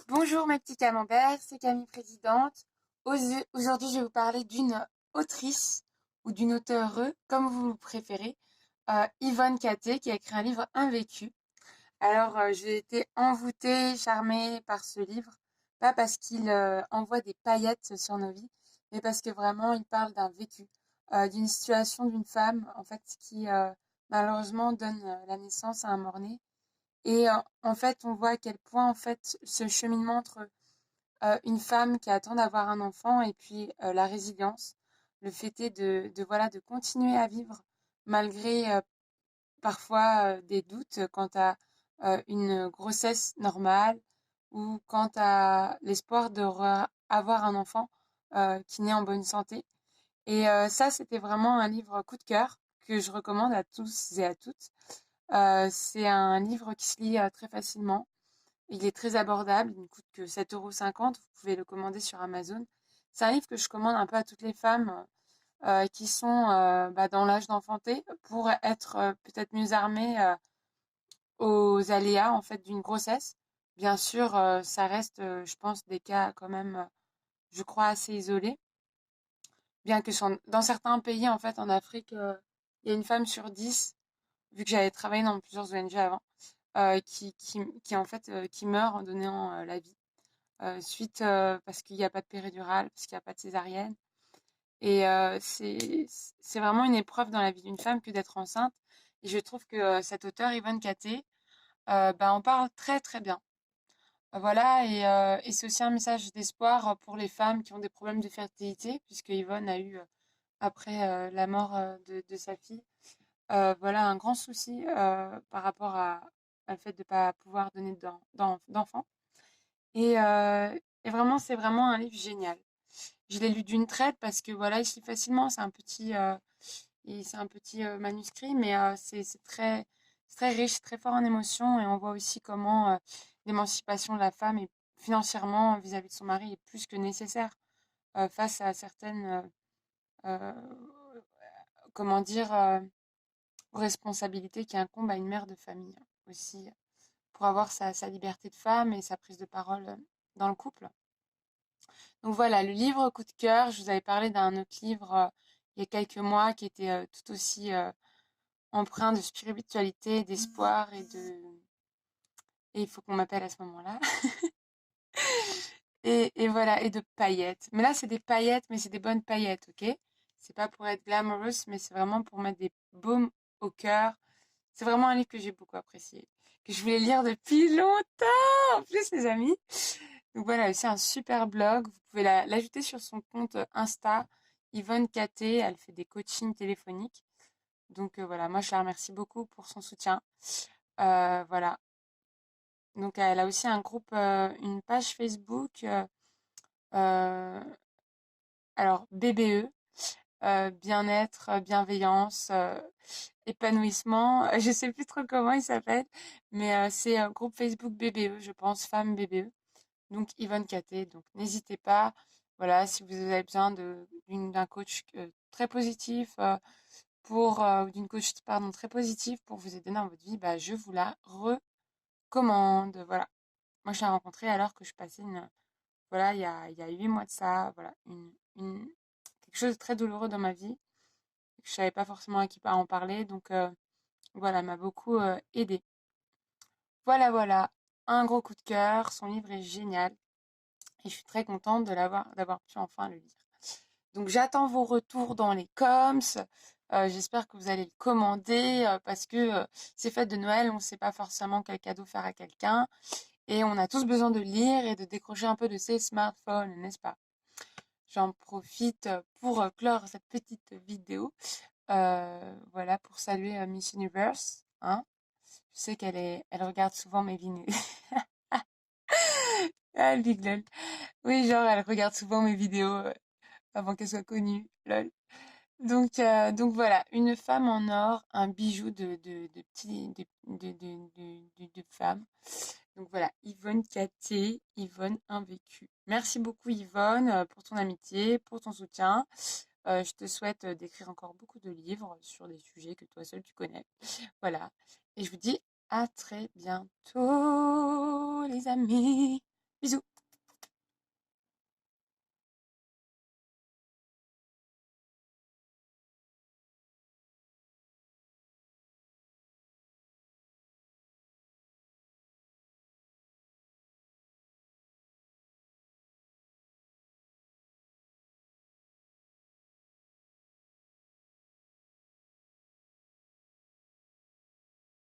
Bonjour mes petits camemberts, c'est Camille Présidente. Aujourd'hui, je vais vous parler d'une autrice ou d'une auteure, comme vous le préférez, Yvonne Catté, qui a écrit un livre Invécu. Alors, j'ai été envoûtée, charmée par ce livre, pas parce qu'il envoie des paillettes sur nos vies, mais parce que vraiment, il parle d'un vécu, d'une situation d'une femme, en fait, qui malheureusement donne la naissance à un mort-né. Et en fait, on voit à quel point, en fait, ce cheminement entre une femme qui attend d'avoir un enfant et puis la résilience, le fait est voilà, de continuer à vivre malgré parfois des doutes quant à une grossesse normale ou quant à l'espoir de avoir un enfant qui naît en bonne santé. Et ça, c'était vraiment un livre coup de cœur que je recommande à tous et à toutes. C'est un livre qui se lit très facilement. Il est très abordable, il ne coûte que 7,50 €. Vous pouvez le commander sur Amazon. C'est un livre que je commande un peu à toutes les femmes qui sont dans l'âge d'enfanter pour être peut-être mieux armées aux aléas en fait d'une grossesse. Bien sûr, ça reste, je pense, des cas quand même, je crois, assez isolés. Bien que dans certains pays, en fait, en Afrique, il y a une femme sur 10, vu que j'avais travaillé dans plusieurs ONG avant, qui en fait, qui meurt en donnant la vie. Suite parce qu'il n'y a pas de péridurale, parce qu'il n'y a pas de césarienne. Et c'est vraiment une épreuve dans la vie d'une femme que d'être enceinte. Et je trouve que cet auteur, Yvonne Catté, en parle très très bien. Voilà, et c'est aussi un message d'espoir pour les femmes qui ont des problèmes de fertilité, puisque Yvonne a eu, après la mort de sa fille, voilà, un grand souci par rapport à le fait de ne pas pouvoir donner d'enfants. Et vraiment, c'est vraiment un livre génial. Je l'ai lu d'une traite parce que voilà, il se lit facilement. C'est un petit manuscrit, mais c'est très riche, très fort en émotions. Et on voit aussi comment l'émancipation de la femme est financièrement vis-à-vis de son mari est plus que nécessaire face à certaines, euh, comment dire, responsabilités qui incombent à une mère de famille aussi, pour avoir sa liberté de femme et sa prise de parole dans le couple. Donc voilà, le livre coup de cœur, je vous avais parlé d'un autre livre il y a quelques mois qui était tout aussi empreint de spiritualité, d'espoir et il faut qu'on m'appelle à ce moment-là. Et voilà, et de paillettes. Mais là, c'est des paillettes, mais c'est des bonnes paillettes, ok? C'est pas pour être glamorous, mais c'est vraiment pour mettre des baumes au cœur. C'est vraiment un livre que j'ai beaucoup apprécié, que je voulais lire depuis longtemps, en plus, les amis. Donc voilà, c'est un super blog. Vous pouvez l'ajouter sur son compte Insta, Yvonne Catté. Elle fait des coachings téléphoniques. Donc voilà, moi je la remercie beaucoup pour son soutien. Voilà. Donc elle a aussi un groupe, une page Facebook. Euh, alors BBE, bien-être, bienveillance, épanouissement. Je sais plus trop comment il s'appelle, mais c'est un groupe Facebook BBE, je pense, Femmes BBE. Donc Yvonne Catté. Donc n'hésitez pas, voilà, si vous avez besoin d'un coach très positif ou d'une coach pardon très positive pour vous aider dans votre vie, bah, je vous la recommande. Voilà. Moi je l'ai rencontrée alors que je passais voilà, il y a 8 mois de ça, voilà, quelque chose de très douloureux dans ma vie. Je savais pas forcément à qui en parler, donc voilà, elle m'a beaucoup aidée. Voilà, voilà, un gros coup de cœur. Son livre est génial. Et je suis très contente d'avoir pu enfin le lire. Donc j'attends vos retours dans les coms. J'espère que vous allez le commander parce que ces fêtes de Noël, on ne sait pas forcément quel cadeau faire à quelqu'un. Et on a tous besoin de lire et de décrocher un peu de ses smartphones, n'est-ce pas? J'en profite pour clore cette petite vidéo. Voilà, pour saluer Miss Universe. Hein. Je sais elle regarde souvent mes vidéos. Ah, big lol. Oui, genre, elle regarde souvent mes vidéos avant qu'elle soit connue. Lol. Donc voilà, une femme en or, un bijou de petit, de femme. Donc voilà, Yvonne Catté, Yvonne Invécu. Merci beaucoup Yvonne pour ton amitié, pour ton soutien. Je te souhaite d'écrire encore beaucoup de livres sur des sujets que toi seul tu connais. Voilà. Et je vous dis à très bientôt les amis. Bisous.